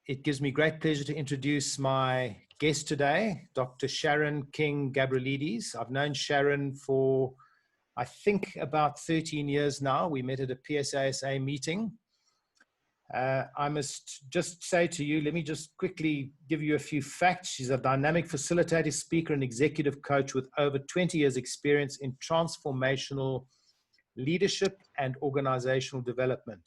It gives me great pleasure to introduce my guest today, Dr. Sharon King Gabrielides. I've known Sharon for, I think, about 13 years now. We met at a PSASA meeting. I must just say to you, let me just quickly give you a few facts. She's a dynamic facilitator, speaker, and executive coach with over 20 years experience in transformational leadership and organizational development.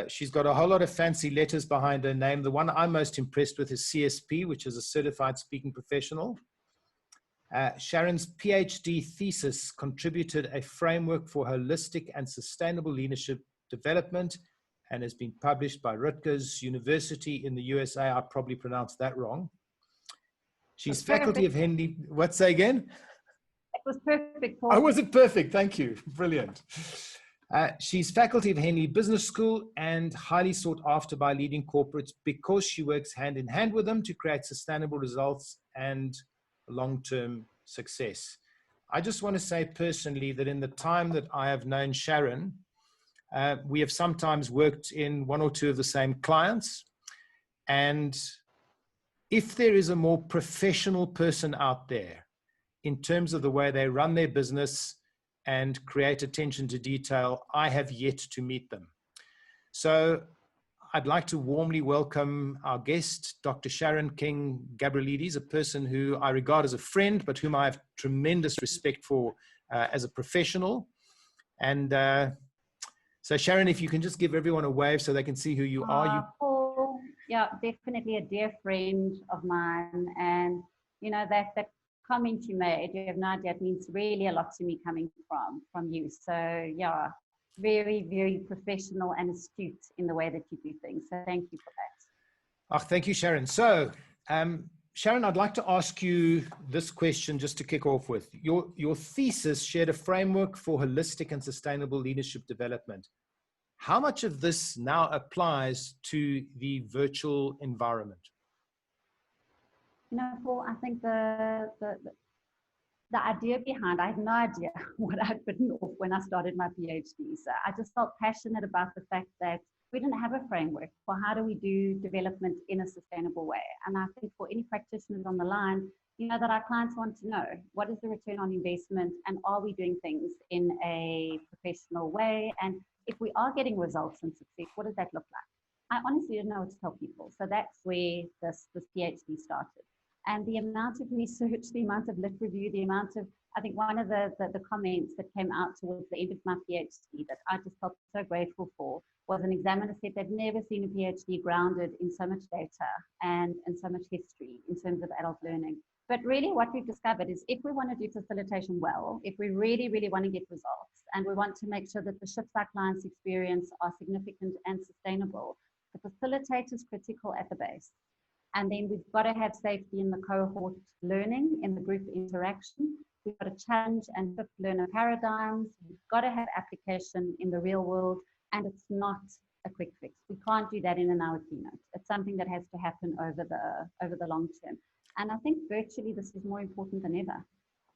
She's got a whole lot of fancy letters behind her name. The one I'm most impressed with is CSP, which is a certified speaking professional. Sharon's PhD thesis contributed a framework for holistic and sustainable leadership development and has been published by Rutgers University in the USA. I probably pronounced that wrong. She's faculty of Henley. What, say again? It was perfect, Paul. Oh, was it perfect? Thank you. Brilliant. She's faculty of Henley Business School and highly sought after by leading corporates because she works hand in hand with them to create sustainable results and long-term success. I just want to say personally that in the time that I have known Sharon, we have sometimes worked in one or two of the same clients. And if there is a more professional person out there in terms of the way they run their business and create attention to detail, I have yet to meet them. So I'd like to warmly welcome our guest, Dr. Sharon King Gabrielides, a person who I regard as a friend, but whom I have tremendous respect for as a professional. And so Sharon, if you can just give everyone a wave so they can see who you are. Paul, yeah, definitely a dear friend of mine. And you know, that comment you made, you have no idea, it means really a lot to me coming from you. So yeah, very, very professional and astute in the way that you do things. So thank you for that. Oh, thank you, Sharon. So Sharon, I'd like to ask you this question just to kick off with. Your thesis shared a framework for holistic and sustainable leadership development. How much of this now applies to the virtual environment? You know, Paul, I think the idea behind, I had no idea what I'd written off when I started my PhD. So I just felt passionate about the fact that we didn't have a framework for how do we do development in a sustainable way. And I think for any practitioners on the line, you know, that our clients want to know, what is the return on investment and are we doing things in a professional way? And if we are getting results and success, what does that look like? I honestly didn't know what to tell people. So that's where this PhD started. And the amount of research, the amount of lit review, the amount of, I think one of the comments that came out towards the end of my PhD that I just felt so grateful for was an examiner said they'd never seen a PhD grounded in so much data and so much history in terms of adult learning. But really what we've discovered is if we want to do facilitation well, if we really, really want to get results and we want to make sure that the shifts our clients experience are significant and sustainable, the facilitator is critical at the base. And then we've got to have safety in the cohort learning, in the group interaction. We've got to challenge and shift learner paradigms. We've got to have application in the real world. And it's not a quick fix. We can't do that in an hour keynote. It's something that has to happen over the long term. And I think virtually this is more important than ever.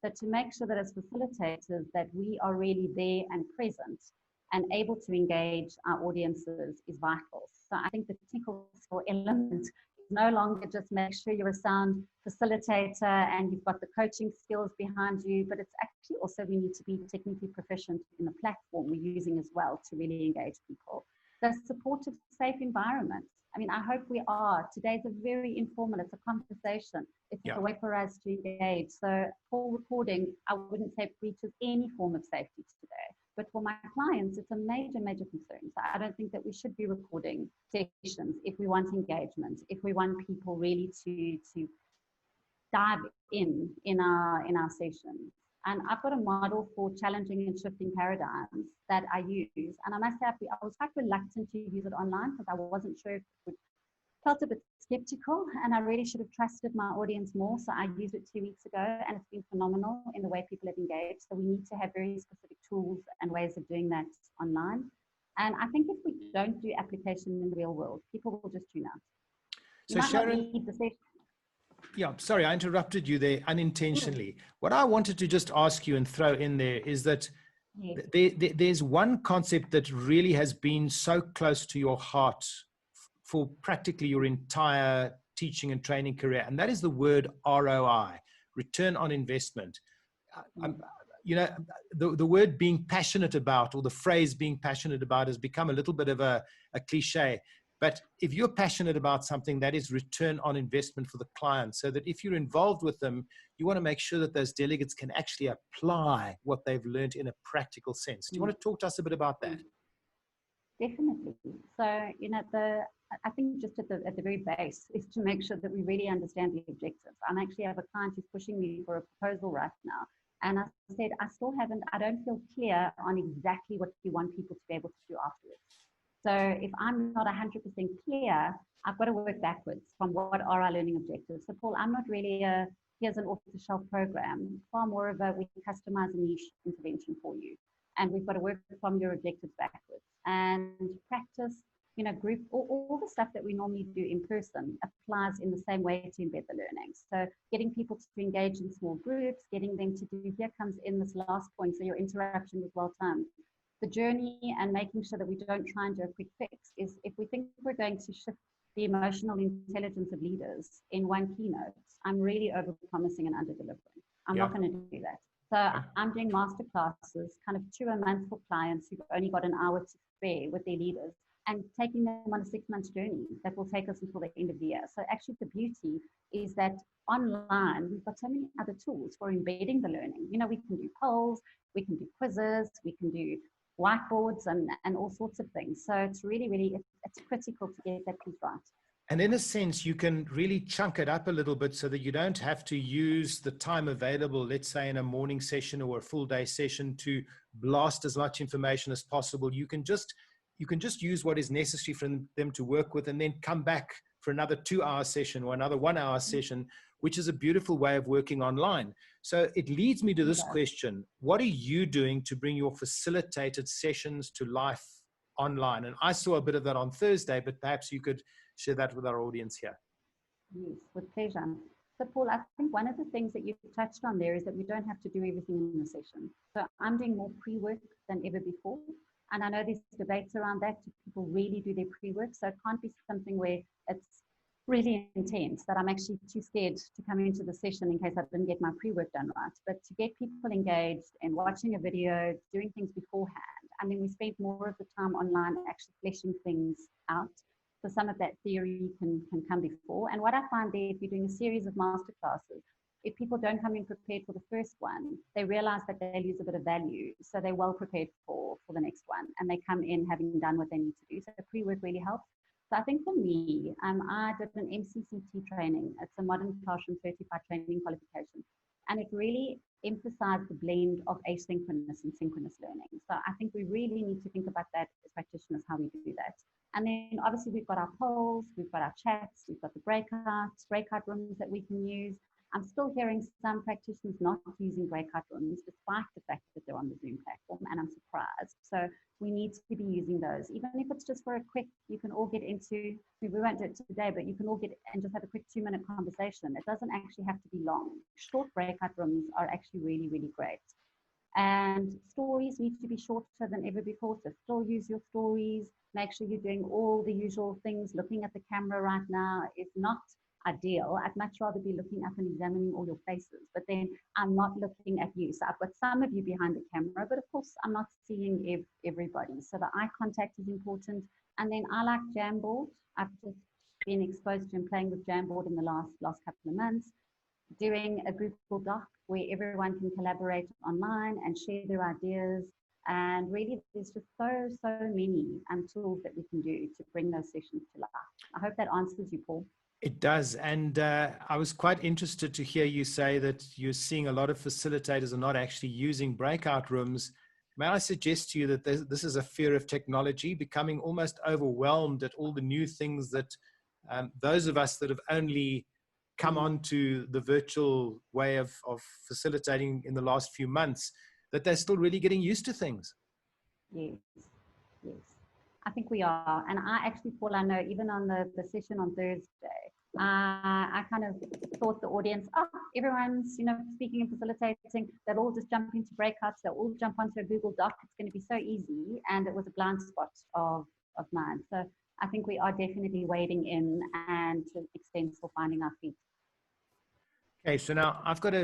So to make sure that as facilitators that we are really there and present and able to engage our audiences is vital. So I think the technical skill element no longer just make sure you're a sound facilitator and you've got the coaching skills behind you, but it's actually also we need to be technically proficient in the platform we're using as well to really engage people. The supportive, safe environment. I mean, I hope we are. Today's a very informal, it's a conversation. It's a way for us to engage. So for recording, I wouldn't say it breaches any form of safety today. But for my clients, it's a major, major concern. So I don't think that we should be recording sessions if we want engagement, if we want people really to dive in our sessions. And I've got a model for challenging and shifting paradigms that I use. And I must say, I was quite reluctant to use it online because I wasn't sure if it would, felt a bit skeptical and I really should have trusted my audience more. So I used it 2 weeks ago and it's been phenomenal in the way people have engaged. So we need to have very specific tools and ways of doing that online. And I think if we don't do application in the real world, people will just tune out. So Sharon, yeah, sorry, I interrupted you there unintentionally. What I wanted to just ask you and throw in there is that there's one concept that really has been so close to your heart for practically your entire teaching and training career. And that is the word ROI, return on investment. The word being passionate about, or the phrase being passionate about, has become a little bit of a cliche. But if you're passionate about something, that is return on investment for the client, so that if you're involved with them, you want to make sure that those delegates can actually apply what they've learned in a practical sense. Do you want to talk to us a bit about that? Definitely. So, I think just at the very base is to make sure that we really understand the objectives. I actually have a client who's pushing me for a proposal right now. And I said, I don't feel clear on exactly what you want people to be able to do afterwards. So if I'm not 100% clear, I've got to work backwards from what are our learning objectives. So Paul, I'm not really here's an off-the-shelf program, far more of we customize a niche intervention for you. And we've got to work from your objectives backwards and practice, group, all the stuff that we normally do in person applies in the same way to embed the learning. So getting people to engage in small groups, getting them to do, here comes in this last point, so your interruption was well timed. The journey and making sure that we don't try and do a quick fix is, if we think we're going to shift the emotional intelligence of leaders in one keynote, I'm really over-promising and under-delivering. I'm not going to do that. So I'm doing master classes, kind of 2 a month for clients who've only got an hour to spare with their leaders, and taking them on a 6-month journey that will take us until the end of the year. So actually the beauty is that online, we've got so many other tools for embedding the learning. We can do polls, we can do quizzes, we can do whiteboards and all sorts of things. So it's really, it's critical to get that piece right. And in a sense, you can really chunk it up a little bit so that you don't have to use the time available, let's say in a morning session or a full day session, to blast as much information as possible. You can just use what is necessary for them to work with, and then come back for another 2-hour session or another 1-hour session, which is a beautiful way of working online. So it leads me to this question. What are you doing to bring your facilitated sessions to life online? And I saw a bit of that on Thursday, but perhaps you could share that with our audience here. Yes, with pleasure. So Paul, I think one of the things that you touched on there is that we don't have to do everything in the session. So I'm doing more pre-work than ever before. And I know there's debates around that. Do people really do their pre-work? So it can't be something where it's really intense that I'm actually too scared to come into the session in case I didn't get my pre-work done right. But to get people engaged and watching a video, doing things beforehand, and then we spend more of the time online actually fleshing things out. So some of that theory can come before. And what I find there, if you're doing a series of masterclasses, if people don't come in prepared for the first one, they realize that they lose a bit of value. So they're well prepared for the next one. And they come in having done what they need to do. So the pre-work really helps. So I think for me, I did an MCCT training. It's a modern classroom certified training qualification. And it really emphasized the blend of asynchronous and synchronous learning. So I think we really need to think about that as practitioners, how we do that. And then obviously we've got our polls, we've got our chats, we've got the breakout rooms that we can use. I'm still hearing some practitioners not using breakout rooms, despite the fact that they're on the Zoom platform, and I'm surprised. So we need to be using those, even if it's just for a quick, you can all get into, we won't do it today, but you can all get and just have a quick 2-minute conversation. It doesn't actually have to be long. Short breakout rooms are actually really, really great. And stories need to be shorter than ever before, so still use your stories. Make sure you're doing all the usual things. Looking at the camera right now is not ideal. I'd much rather be looking up and examining all your faces, but then I'm not looking at you. So I've got some of you behind the camera, but of course I'm not seeing everybody. So the eye contact is important. And then I like Jamboard. I've just been exposed to and playing with Jamboard in the last couple of months, doing a Google Doc where everyone can collaborate online and share their ideas. And really, there's just so many tools that we can do to bring those sessions to life. I hope that answers you, Paul. It does. And I was quite interested to hear you say that you're seeing a lot of facilitators are not actually using breakout rooms. May I suggest to you that this is a fear of technology, becoming almost overwhelmed at all the new things that those of us that have only come on to the virtual way of facilitating in the last few months, that they're still really getting used to things. Yes. I think we are. And I actually, Paul, I know even on the session on Thursday, I kind of thought the audience, everyone's, speaking and facilitating, they'll all just jump into breakouts, they'll all jump onto a Google Doc, it's going to be so easy. And it was a blind spot of mine. So I think we are definitely wading in and to an extent still finding our feet. Okay, so now I've got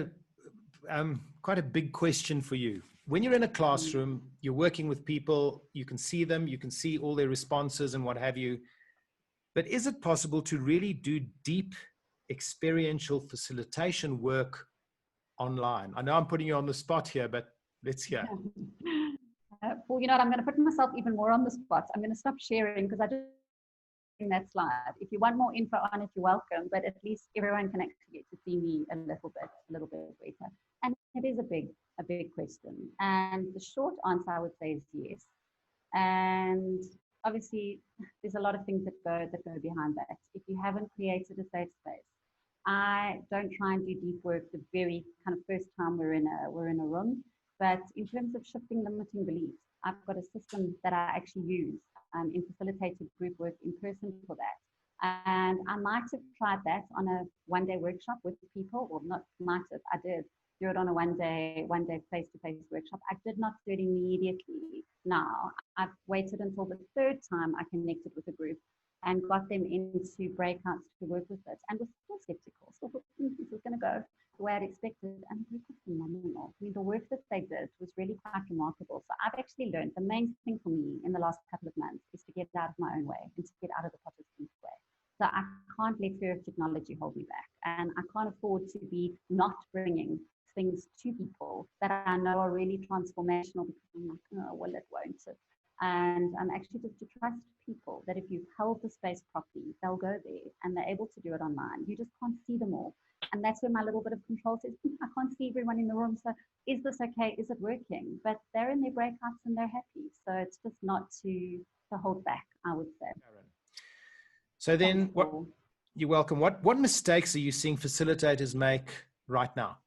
quite a big question for you. When you're in a classroom, you're working with people, you can see them, you can see all their responses and what have you. But is it possible to really do deep experiential facilitation work online? I know I'm putting you on the spot here, but let's hear. Well, you know what, I'm going to put myself even more on the spot. I'm going to stop sharing because I just in that slide. If you want more info on it, you're welcome, but at least everyone can actually get to see me a little bit better. And it is a big question. And the short answer I would say is yes. And obviously there's a lot of things that go behind that. If you haven't created a safe space, I don't try and do deep work the very kind of first time we're in a room. But in terms of shifting limiting beliefs, I've got a system that I actually use in facilitated group work in person for that. And I might have tried that on a one-day workshop with people, or not might have, I did do it on a one-day face-to-face workshop. I did not do it immediately. Now, I've waited until the third time I connected with a group and got them into breakouts to work with it. And was still skeptical, still thought this was going to go the way I'd expected, and it was phenomenal. I mean, the work that they did was really quite remarkable. So I've actually learned the main thing for me in the last couple of months is to get out of my own way and to get out of the participant's way. So I can't let fear of technology hold me back, and I can't afford to be not bringing things to people that I know are really transformational, because I'm like, oh, well, it won't. And I'm actually just to trust people that if you've held the space properly, they'll go there and they're able to do it online. You just can't see them all. And that's where my little bit of control says, I can't see everyone in the room. So is this okay? Is it working? But they're in their breakouts and they're happy. So it's just not to hold back, I would say. So then you're welcome. What mistakes are you seeing facilitators make right now?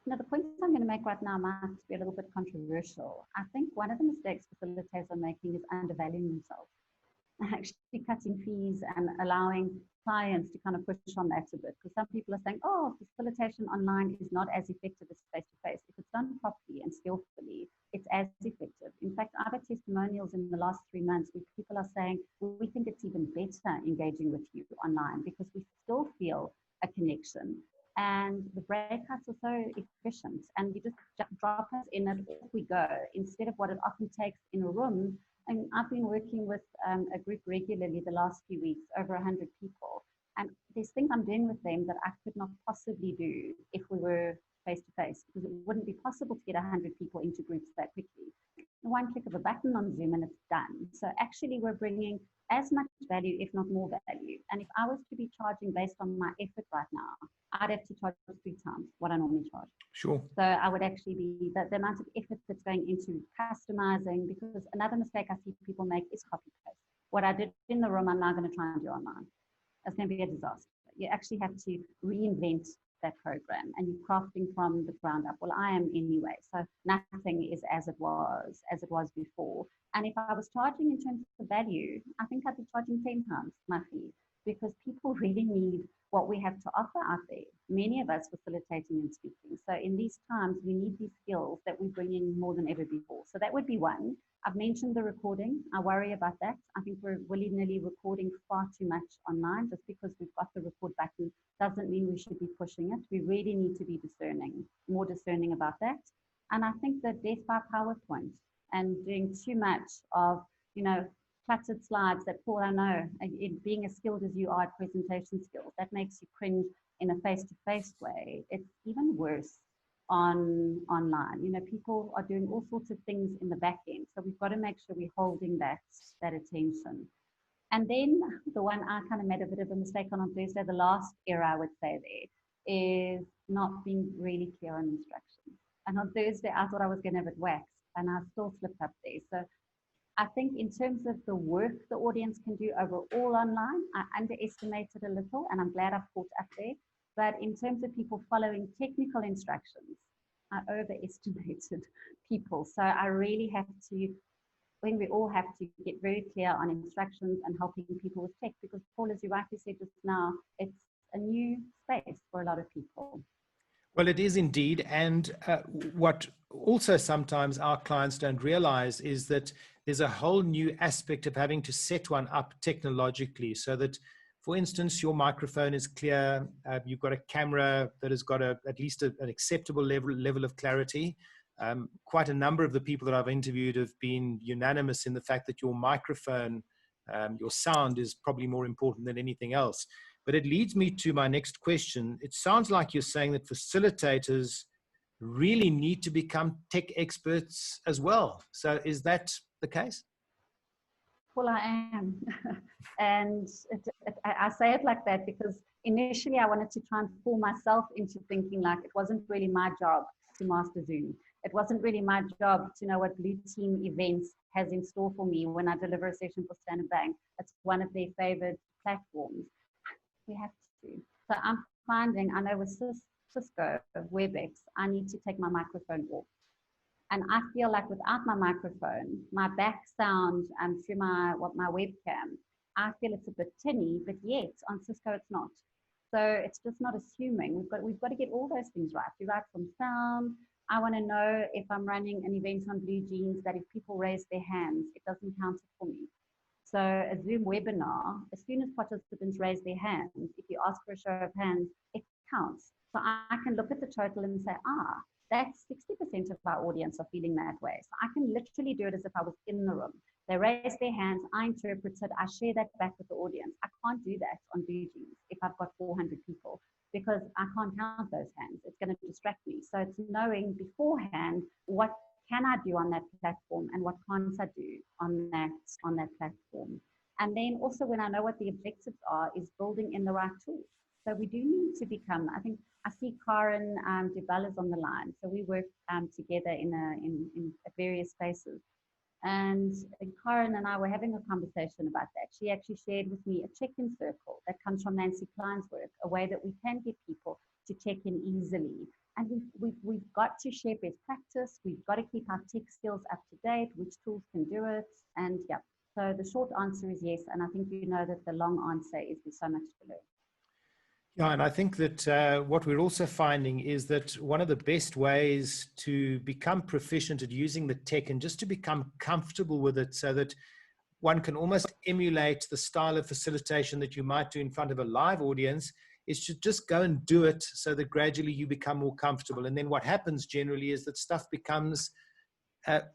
Now, the points I'm going to make right now might be a little bit controversial. I think one of the mistakes facilitators are making is undervaluing themselves, actually cutting fees and allowing clients to kind of push on that a bit. Because some people are saying, oh, facilitation online is not as effective as face-to-face. If it's done properly and skillfully, it's as effective. In fact, I've had testimonials in the last 3 months where people are saying, well, we think it's even better engaging with you online because we still feel a connection. And the breakouts are so efficient, and you just drop us in and off we go, instead of what it often takes in a room. And I've been working with a group regularly the last few weeks, over 100 people. And there's things I'm doing with them that I could not possibly do if we were face-to-face, because it wouldn't be possible to get 100 people into groups that quickly. One click of a button on Zoom and it's done. So actually we're bringing as much value, if not more value. And if I was to be charging based on my effort right now, I'd have to charge 3 times what I normally charge. Sure. So I would actually be the amount of effort that's going into customizing, because another mistake I see people make is copy paste. What I did in the room, I'm now going to try and do online. It's going to be a disaster. You actually have to reinvent that program, and you're crafting from the ground up. Well, I am anyway, so nothing is as it was before. And if I was charging in terms of value, I think I'd be charging 10 times my fee, because people really need what we have to offer out there. Many of us facilitating and speaking. So in these times, we need these skills that we're bringing more than ever before. So that would be one. I've mentioned the recording. I worry about that. I think we're willy-nilly recording far too much online. Just because we've got the record button doesn't mean we should be pushing it. We really need to be more discerning about that. And I think the death by PowerPoint and doing too much of, cluttered slides that Paul, I know, being as skilled as you are at presentation skills, that makes you cringe in a face-to-face way. It's even worse online. People are doing all sorts of things in the back end. So we've got to make sure we're holding that attention. And then the one I kind of made a bit of a mistake on Thursday, the last error I would say there is not being really clear on instructions. And on Thursday, I thought I was going to have it waxed, and I still slipped up there. So I think in terms of the work the audience can do overall online, I underestimated a little, and I'm glad I've caught up there. But in terms of people following technical instructions, I overestimated people. So I really have to, when we all have to get very clear on instructions and helping people with tech, because Paul, as you rightly said just now, it's a new space for a lot of people. Well, it is indeed. And what also sometimes our clients don't realize is that there's a whole new aspect of having to set one up technologically so that, for instance, your microphone is clear, you've got a camera that has got at least an acceptable level of clarity. Quite a number of the people that I've interviewed have been unanimous in the fact that your microphone, your sound is probably more important than anything else. But it leads me to my next question. It sounds like you're saying that facilitators really need to become tech experts as well. So is that the case? Well, I am. And I say it like that because initially I wanted to try and fool myself into thinking like it wasn't really my job to master Zoom. It wasn't really my job to know what Blue Team Events has in store for me when I deliver a session for Standard Bank. It's one of their favorite platforms. We have to. So I'm finding, I know with Cisco, WebEx, I need to take my microphone off. And I feel like without my microphone, my back sound through my webcam, I feel it's a bit tinny, but yet on Cisco it's not. So it's just not assuming. We've got to get all those things right. You're right from sound. I want to know if I'm running an event on Blue Jeans that if people raise their hands, it doesn't count it for me. So a Zoom webinar, as soon as participants raise their hands, if you ask for a show of hands, it counts. So I can look at the total and say, that's 60% of our audience are feeling that way. So I can literally do it as if I was in the room. They raise their hands, I interpret it, I share that back with the audience. I can't do that on Blue Jeans if I've got 400 people because I can't count those hands. It's going to distract me. So it's knowing beforehand what can I do on that platform and what can't I do on that platform. And then also when I know what the objectives are is building in the right tools. So we do need to become, I think I see Karen Dubal is on the line. So we work together in various spaces. And Karen and I were having a conversation about that. She actually shared with me a check-in circle that comes from Nancy Klein's work, a way that we can get people to check in easily. And we've got to share best practice. We've got to keep our tech skills up to date, which tools can do it. And yeah, so the short answer is yes. And I think you know that the long answer is there's so much to learn. Yeah, and I think that what we're also finding is that one of the best ways to become proficient at using the tech and just to become comfortable with it so that one can almost emulate the style of facilitation that you might do in front of a live audience is to just go and do it so that gradually you become more comfortable. And then what happens generally is that stuff becomes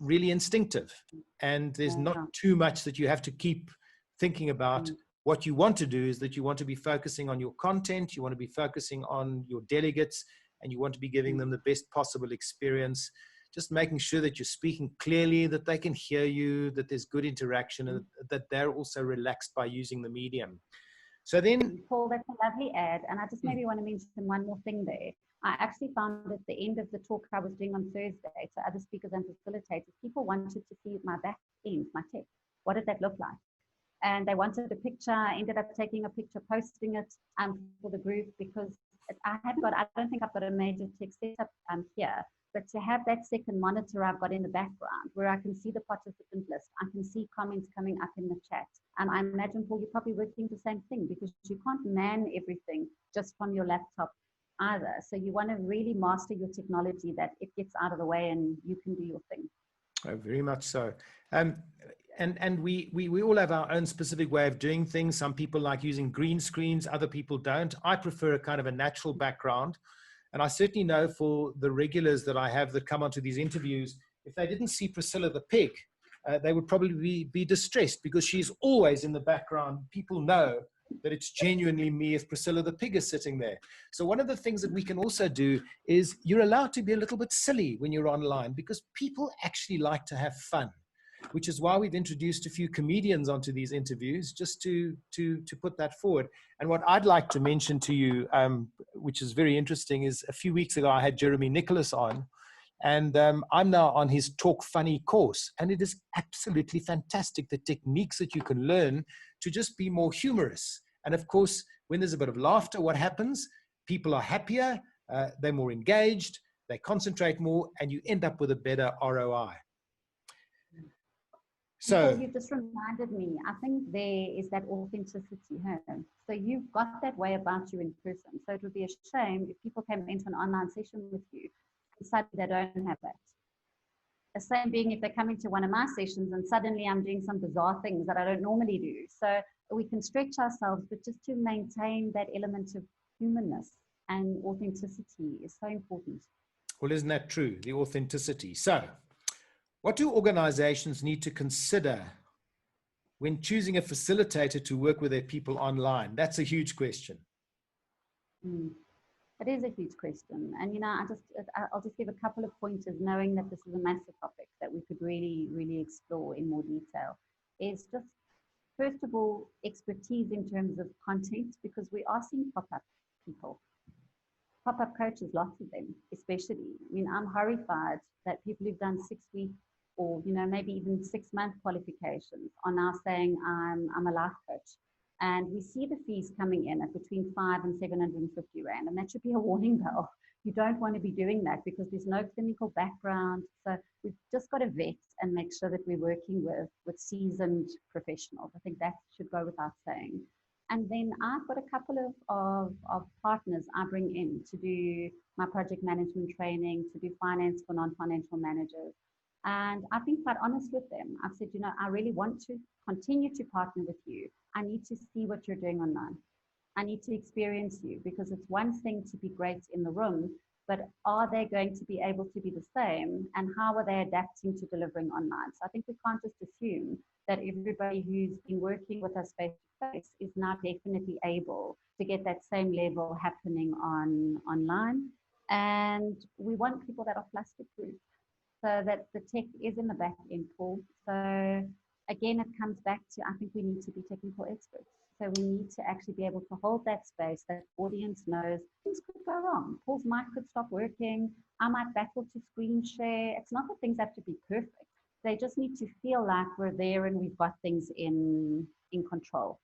really instinctive and there's not too much that you have to keep thinking about. What you want to do is that you want to be focusing on your content, you want to be focusing on your delegates, and you want to be giving them the best possible experience, just making sure that you're speaking clearly, that they can hear you, that there's good interaction, and that they're also relaxed by using the medium. So then... Paul, that's a lovely ad, and I just maybe want to mention one more thing there. I actually found at the end of the talk I was doing on Thursday to other speakers and facilitators, people wanted to see my back end, my tech. What did that look like? And they wanted a picture. I ended up taking a picture, posting it for the group because I don't think I've got a major tech setup here, but to have that second monitor I've got in the background where I can see the participant list, I can see comments coming up in the chat. And I imagine, Paul, you're probably working the same thing because you can't man everything just from your laptop either. So you want to really master your technology that it gets out of the way and you can do your thing. Oh, very much so. And we all have our own specific way of doing things. Some people like using green screens, other people don't. I prefer a kind of a natural background. And I certainly know for the regulars that I have that come onto these interviews, if they didn't see Priscilla the pig, they would probably be distressed because she's always in the background. People know that it's genuinely me if Priscilla the pig is sitting there. So one of the things that we can also do is you're allowed to be a little bit silly when you're online because people actually like to have fun, which is why we've introduced a few comedians onto these interviews just to put that forward. And what I'd like to mention to you, which is very interesting, is a few weeks ago I had Jeremy Nicholas on, and I'm now on his Talk Funny course, and it is absolutely fantastic, the techniques that you can learn to just be more humorous. And of course, when there's a bit of laughter, what happens? People are happier, they're more engaged, they concentrate more, and you end up with a better ROI. So you just reminded me, I think there is that authenticity here. So you've got that way about you in person. So it would be a shame if people came into an online session with you and suddenly they don't have that. The same being if they come into one of my sessions and suddenly I'm doing some bizarre things that I don't normally do. So we can stretch ourselves, but just to maintain that element of humanness and authenticity is so important. Well, isn't that true? The authenticity. So what do organizations need to consider when choosing a facilitator to work with their people online? That's a huge question. It is a huge question. And, you know, I'll just give a couple of pointers, knowing that this is a massive topic that we could really, really explore in more detail. Is just, first of all, expertise in terms of content, because we are seeing pop-up people. Pop-up coaches, lots of them, especially. I mean, I'm horrified that people who've done 6-week or, you know, maybe even 6-month qualifications are now saying, I'm a life coach. And we see the fees coming in at between 5 and 750 Rand. And that should be a warning bell. You don't want to be doing that because there's no clinical background. So we've just got to vet and make sure that we're working with seasoned professionals. I think that should go without saying. And then I've got a couple of partners I bring in to do my project management training, to do finance for non-financial managers. And I've been quite honest with them. I've said, you know, I really want to continue to partner with you. I need to see what you're doing online. I need to experience you, because it's one thing to be great in the room, but are they going to be able to be the same? And how are they adapting to delivering online? So I think we can't just assume that everybody who's been working with us face to face is now definitely able to get that same level happening online. And we want people that are plastic proof, so that the tech is in the back end pool. So again, it comes back to, I think we need to be technical experts. So we need to actually be able to hold that space that the audience knows things could go wrong. Paul's mic could stop working. I might battle to screen share. It's not that things have to be perfect. They just need to feel like we're there and we've got things in control.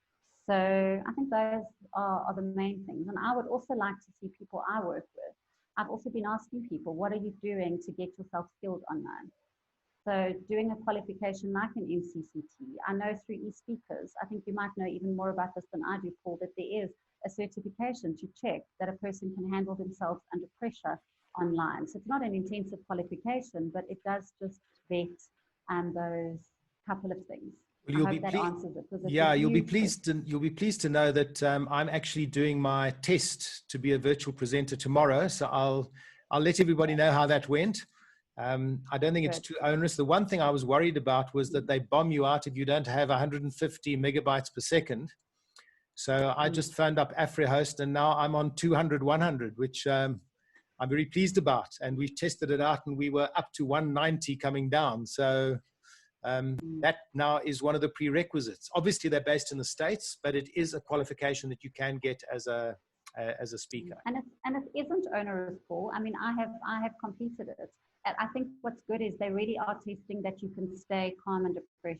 So I think those are the main things. And I would also like to see people I work with. I've also been asking people, what are you doing to get yourself skilled online? So doing a qualification like an NCCT, I know through eSpeakers, I think you might know even more about this than I do, Paul, that there is a certification to check that a person can handle themselves under pressure online. So it's not an intensive qualification, but it does just vet those couple of things. Well, you'll I be hope that answers it. Yeah, you'll be pleased to know that I'm actually doing my test to be a virtual presenter tomorrow. So I'll let everybody know how that went. I don't think it's too onerous. The one thing I was worried about was that they bomb you out if you don't have 150 megabytes per second. So I just phoned up AfriHost and now I'm on 200, 100, which I'm very pleased about. And we tested it out and we were up to 190 coming down. So that now is one of the prerequisites. Obviously, they're based in the States, but it is a qualification that you can get as a speaker. And it isn't onerous, Paul. I mean, I have completed it. And I think what's good is they really are testing that you can stay calm under pressure.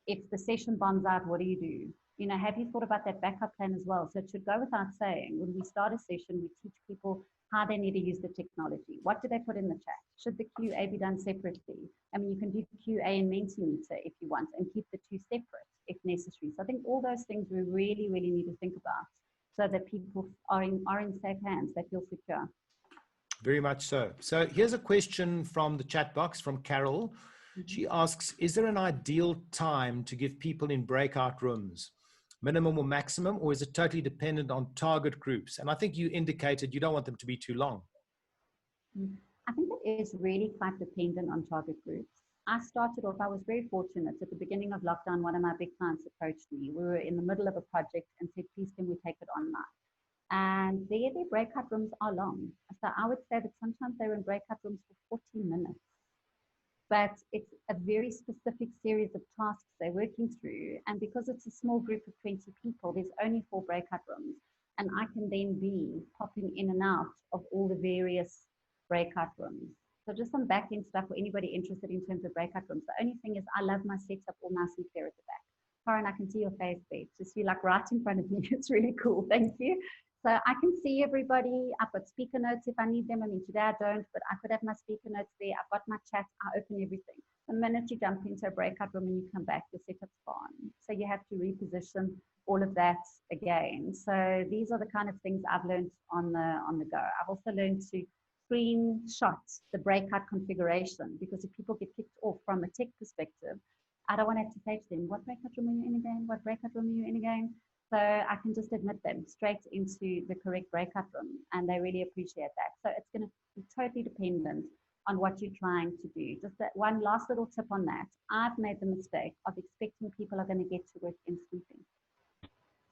If the session bombs out, what do? You know, have you thought about that backup plan as well? So it should go without saying, when we start a session, we teach people how they need to use the technology. What do they put in the chat? Should the QA be done separately? I mean, you can do QA and Mentimeter if you want, and keep the two separate if necessary. So I think all those things we really, really need to think about so that people are in safe hands, they feel secure. Very much so. So here's a question from the chat box from Carol. She asks, is there an ideal time to give people in breakout rooms? Minimum or maximum, or is it totally dependent on target groups? And I think you indicated you don't want them to be too long. I think it is really quite dependent on target groups. I started off, I was very fortunate. At the beginning of lockdown, one of my big clients approached me. We were in the middle of a project and said, please, can we take it online? And their breakout rooms are long. So I would say that sometimes they're in breakout rooms for 40 minutes. But it's a very specific series of tasks they're working through. And because it's a small group of 20 people, there's only 4 breakout rooms. And I can then be popping in and out of all the various breakout rooms. So just some back-end stuff for anybody interested in terms of breakout rooms. The only thing is I love my setup all nice and clear at the back. Karen, I can see your face, babe. Just you like right in front of me. It's really cool. Thank you. So I can see everybody. I've got speaker notes if I need them. I mean, today I don't, but I could have my speaker notes there. I've got my chat. I open everything. The minute you jump into a breakout room and you come back, your setup's gone. So you have to reposition all of that again. So these are the kind of things I've learned on the go. I've also learned to screenshot the breakout configuration, because if people get kicked off from a tech perspective, I don't want to have to say to them, what breakout room are you in again? What breakout room are you in again? So I can just admit them straight into the correct breakout room, and they really appreciate that. So it's going to be totally dependent on what you're trying to do. Just that one last little tip on that. I've made the mistake of expecting people are going to get to work instantly.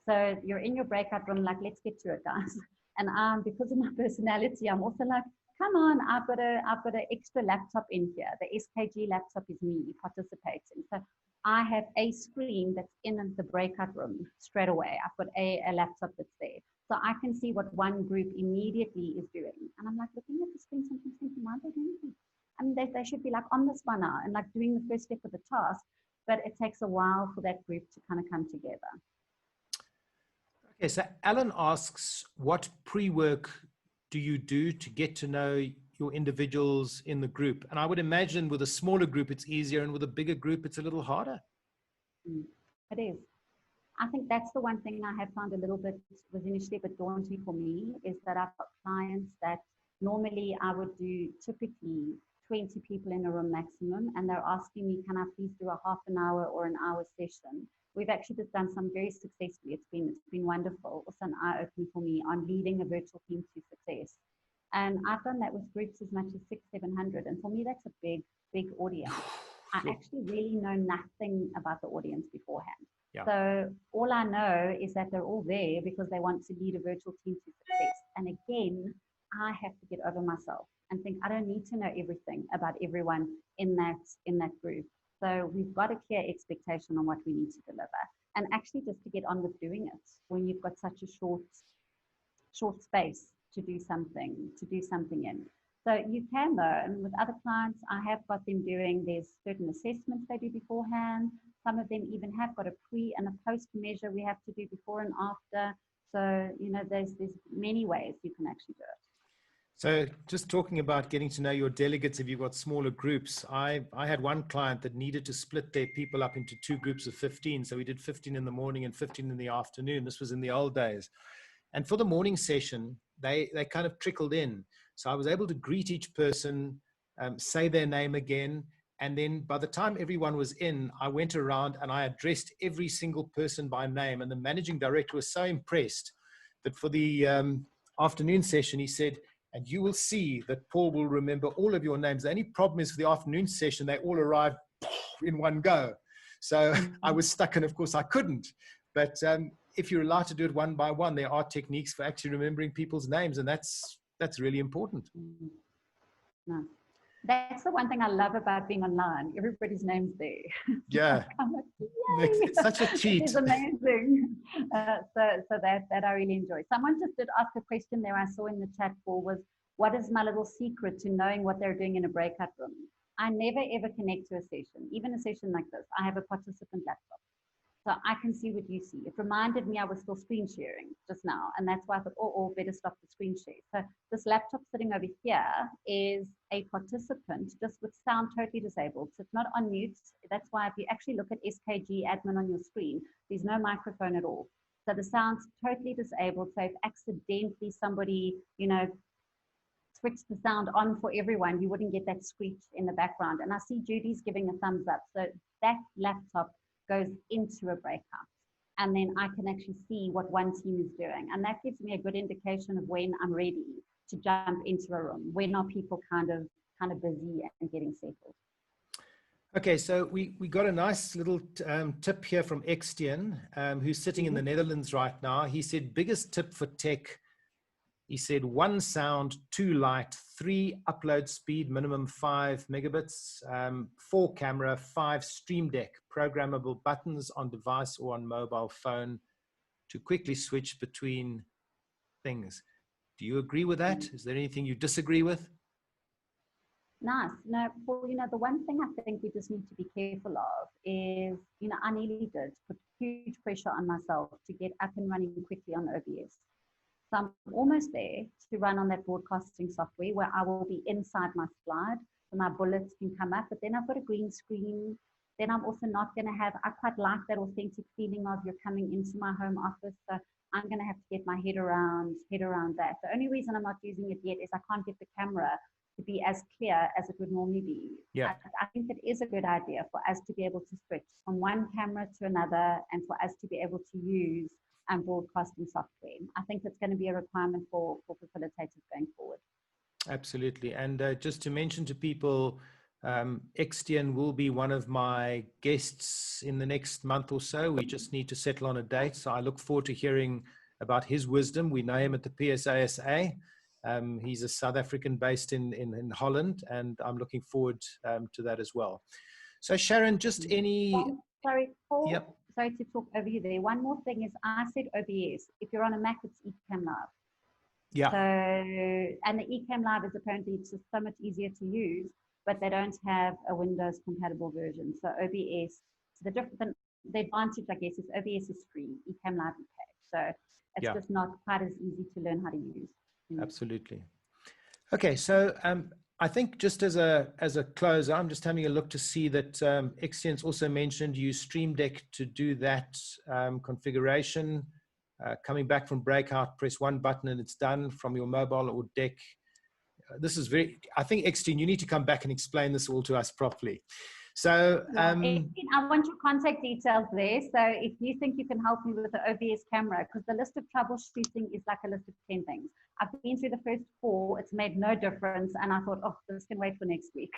So you're in your breakout room, like, let's get to it, guys. And because of my personality, I'm also like, come on, I've got an extra laptop in here. The SKG laptop is me participating. So I have a screen that's in the breakout room straight away. I've got a laptop that's there. So I can see what one group immediately is doing. And I'm like, looking at the screen, thinking, why are they doing this? I mean, they should be like on this one now and like doing the first step of the task, but it takes a while for that group to kind of come together. Okay, so Alan asks, what pre-work do you do to get to know your individuals in the group? And I would imagine with a smaller group, it's easier, and with a bigger group, it's a little harder. It is. I think that's the one thing I have found a little bit, was initially a bit daunting for me, is that I've got clients that normally I would do typically 20 people in a room maximum, and they're asking me, can I please do a half an hour or an hour session? We've actually just done some very successfully. It's been wonderful. Also an eye-opener for me on leading a virtual team to success. And I've done that with groups as much as 600-700. And for me, that's a big audience. I actually really know nothing about the audience beforehand. Yeah. So all I know is that they're all there because they want to lead a virtual team to success. And again, I have to get over myself and think I don't need to know everything about everyone in that group. So we've got a clear expectation on what we need to deliver, and actually just to get on with doing it when you've got such a short space to do something in. So you can, though, and with other clients, I have got them doing, there's certain assessments they do beforehand. Some of them even have got a pre and a post measure we have to do before and after. So, you know, there's many ways you can actually do it. So just talking about getting to know your delegates, if you've got smaller groups, I had one client that needed to split their people up into 2 groups of 15. So we did 15 in the morning and 15 in the afternoon. This was in the old days. And for the morning session, they kind of trickled in. So I was able to greet each person, say their name again. And then by the time everyone was in, I went around and I addressed every single person by name. And the managing director was so impressed that for the afternoon session, he said, and you will see that Paul will remember all of your names. The only problem is for the afternoon session, they all arrived in one go. So I was stuck, and of course I couldn't. But if you're allowed to do it one by one, there are techniques for actually remembering people's names, and that's really important. No. That's the one thing I love about being online. Everybody's name's there. Yeah. It's such a cheat. It's amazing. So that I really enjoy. Someone just did ask a question there I saw in the chat pool was, what is my little secret to knowing what they're doing in a breakout room? I never ever connect to a session, even a session like this. I have a participant laptop. So I can see what you see. It reminded me I was still screen sharing just now. And that's why I thought, oh, better stop the screen share. So this laptop sitting over here is a participant just with sound totally disabled. So it's not on mute. That's why if you actually look at SKG admin on your screen, there's no microphone at all. So the sound's totally disabled. So if accidentally somebody, you know, switched the sound on for everyone, you wouldn't get that screech in the background. And I see Judy's giving a thumbs up. So that laptop goes into a breakout, and then I can actually see what one team is doing, and that gives me a good indication of when I'm ready to jump into a room. When are people kind of busy and getting settled? Okay, so we got a nice little tip here from Extian, who's sitting in the Netherlands right now. He said, biggest tip for tech. He said 1 sound, 2 light, 3 upload speed, minimum 5 megabits, 4 camera, 5 stream deck, programmable buttons on device or on mobile phone to quickly switch between things. Do you agree with that? Is there anything you disagree with? Nice. No, Paul, you know, the one thing I think we just need to be careful of is, you know, I nearly did put huge pressure on myself to get up and running quickly on OBS. So I'm almost there to run on that broadcasting software where I will be inside my slide, so my bullets can come up, but then I've got a green screen then I'm also not going to have, I quite like that authentic feeling of you're coming into my home office. So I'm going to have to get my head around that. The only reason I'm not using it yet is I can't get the camera to be as clear as it would normally be. Yeah. I think it is a good idea for us to be able to switch from one camera to another and for us to be able to use broadcasting software. I think it's going to be a requirement for facilitators going forward. Absolutely. And just to mention to people, Extian will be one of my guests in the next month or so. We just need to settle on a date. So I look forward to hearing about his wisdom. We know him at the PSASA. He's a South African based in Holland, and I'm looking forward to that as well. So Sharon, just any... Sorry, Paul. Yep. Sorry to talk over you there. One more thing is I said OBS. If you're on a Mac, it's Ecamm Live. Yeah. So, and the Ecamm Live is apparently just so much easier to use, but they don't have a Windows compatible version. So OBS, the advantage, I guess, is OBS is free, Ecamm Live you pay. So it's just not quite as easy to learn how to use. Absolutely. Okay, so I think just as a closer, I'm just having a look to see that Extian's also mentioned use Stream Deck to do that configuration. Coming back from breakout, press one button and it's done from your mobile or deck. This is very, I think Extian, you need to come back and explain this all to us properly. So I want your contact details there. So if you think you can help me with the OBS camera, because the list of troubleshooting is like a list of 10 things. I've been through the first 4, it's made no difference. And I thought, oh, this can wait for next week.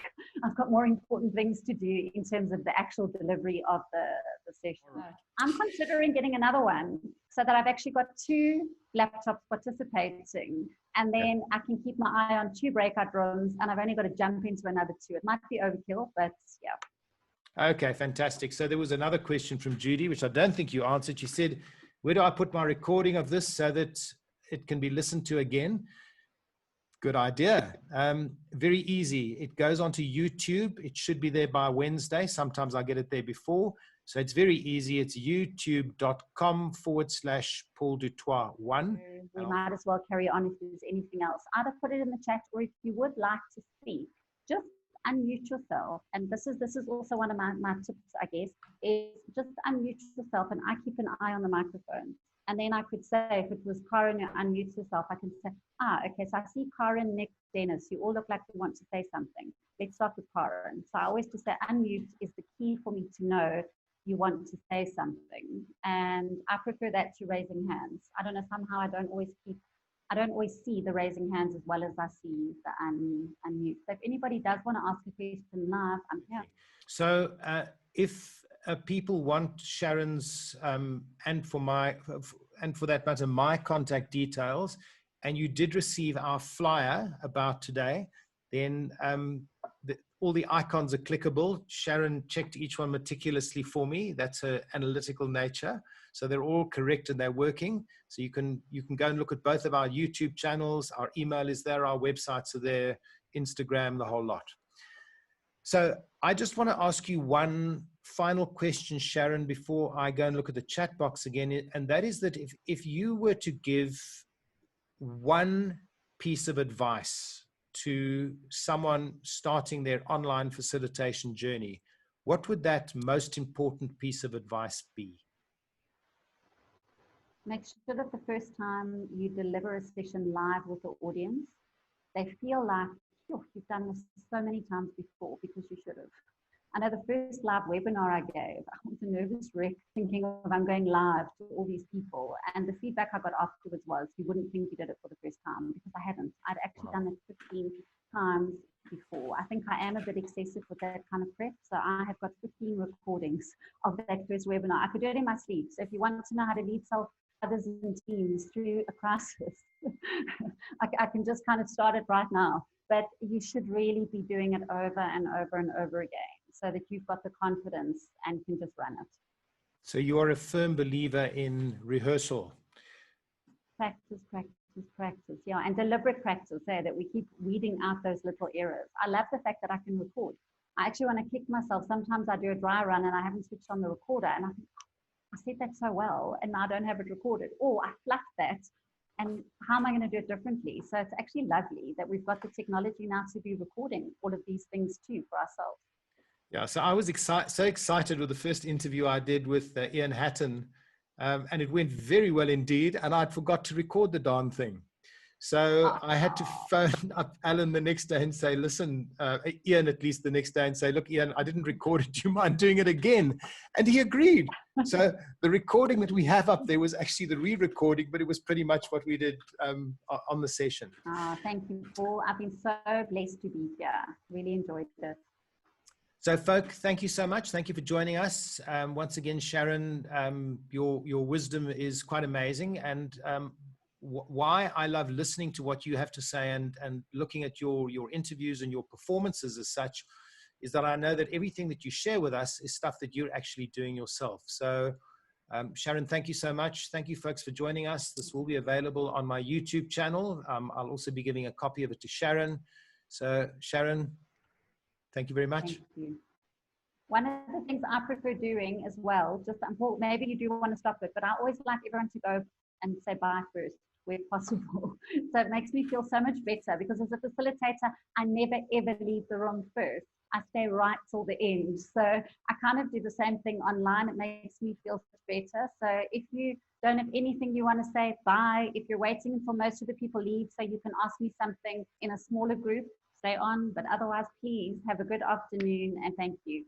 I've got more important things to do in terms of the actual delivery of the session. Right. I'm considering getting another one so that I've actually got 2 laptops participating. And then I can keep my eye on 2 breakout rooms, and I've only got to jump into another 2. It might be overkill, but yeah. Okay, fantastic. So there was another question from Judy, which I don't think you answered. She said, where do I put my recording of this so that it can be listened to again? Good idea. Very easy. It goes onto YouTube. It should be there by Wednesday. Sometimes I get it there before. So it's very easy. It's youtube.com/Paul du Toit1. We might as well carry on if there's anything else. Either put it in the chat, or if you would like to speak, just unmute yourself. And this is also one of my tips, I guess, is just unmute yourself, and I keep an eye on the microphone. And then I could say, if it was Karen who unmutes herself, I can say, okay, so I see Karen, Nick, Dennis, you all look like you want to say something. Let's start with Karen. So I always just say unmute is the key for me to know you want to say something. And I prefer that to raising hands. I don't know, somehow I don't always see the raising hands as well as I see the unmute. So if anybody does want to ask a question live, I'm here. So if people want Sharon's and for that matter my contact details, and you did receive our flyer about today, then all the icons are clickable. Sharon checked each one meticulously for me. That's her analytical nature. So they're all correct and they're working. So you can go and look at both of our YouTube channels. Our email is there, our websites are there, Instagram, the whole lot. So I just want to ask you one final question, Sharon, before I go and look at the chat box again. And that is that if you were to give one piece of advice to someone starting their online facilitation journey, what would that most important piece of advice be? Make sure that the first time you deliver a session live with the audience, they feel like, oh, you've done this so many times before, because you should have. I know the first live webinar I gave, I was a nervous wreck thinking of I'm going live to all these people. And the feedback I got afterwards was, you wouldn't think you did it for the first time, because I hadn't. I'd actually done it 15 times before. I think I am a bit excessive with that kind of prep. So I have got 15 recordings of that first webinar. I could do it in my sleep. So if you want to know how to lead others and teams through a crisis, I can just kind of start it right now. But you should really be doing it over and over and over again, so that you've got the confidence and can just run it. So you are a firm believer in rehearsal. Practice, practice, practice. Yeah, and deliberate practice, that we keep weeding out those little errors. I love the fact that I can record. I actually want to kick myself. Sometimes I do a dry run and I haven't switched on the recorder, and I think, I said that so well, and now I don't have it recorded. Or I fluffed that. And how am I going to do it differently? So it's actually lovely that we've got the technology now to be recording all of these things too for ourselves. Yeah, so I was so excited with the first interview I did with Ian Hatton, and it went very well indeed, and I'd forgot to record the darn thing. So I had to phone up Alan the next day and say, listen, Ian, at least the next day, and say, look, Ian, I didn't record it. Do you mind doing it again? And he agreed. So the recording that we have up there was actually the re-recording, but it was pretty much what we did on the session. Thank you, Paul. I've been so blessed to be here. Really enjoyed it. So, folk, thank you so much. Thank you for joining us. Once again, Sharon, your wisdom is quite amazing. And why I love listening to what you have to say and looking at your interviews and your performances as such is that I know that everything that you share with us is stuff that you're actually doing yourself. So, Sharon, thank you so much. Thank you, folks, for joining us. This will be available on my YouTube channel. I'll also be giving a copy of it to Sharon. So, Sharon, thank you very much. Thank you. One of the things I prefer doing as well, just Paul, maybe you do want to stop it, but I always like everyone to go and say bye first where possible. So it makes me feel so much better because as a facilitator, I never ever leave the room first. I stay right till the end. So I kind of do the same thing online. It makes me feel better. So if you don't have anything you want to say, bye. If you're waiting until most of the people leave so you can ask me something in a smaller group, stay on. But otherwise, please have a good afternoon and thank you.